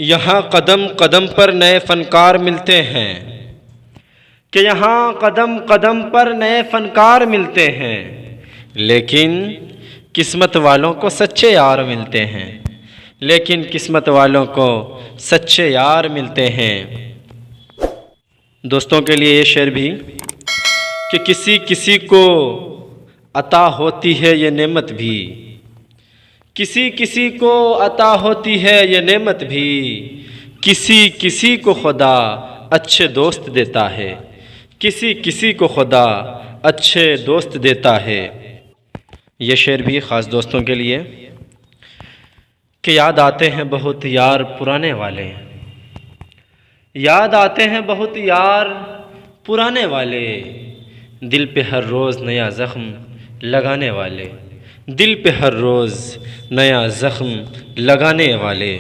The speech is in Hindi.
यहाँ कदम कदम पर नए फ़नकार मिलते हैं कि यहाँ कदम कदम पर नए फ़नकार मिलते हैं, लेकिन किस्मत वालों को सच्चे यार मिलते हैं। लेकिन किस्मत वालों को सच्चे यार मिलते हैं। दोस्तों के लिए ये शेर भी कि किसी किसी को अता होती है ये नेमत भी, किसी किसी को अता होती है ये नेमत भी, किसी किसी को खुदा अच्छे दोस्त देता है, किसी किसी को खुदा अच्छे दोस्त देता है। ये शेर भी ख़ास दोस्तों के लिए कि याद आते हैं बहुत यार पुराने वाले, याद आते हैं बहुत यार पुराने वाले, दिल पे हर रोज़ नया ज़ख्म लगाने वाले, दिल पे हर रोज़ नया ज़ख्म लगाने वाले।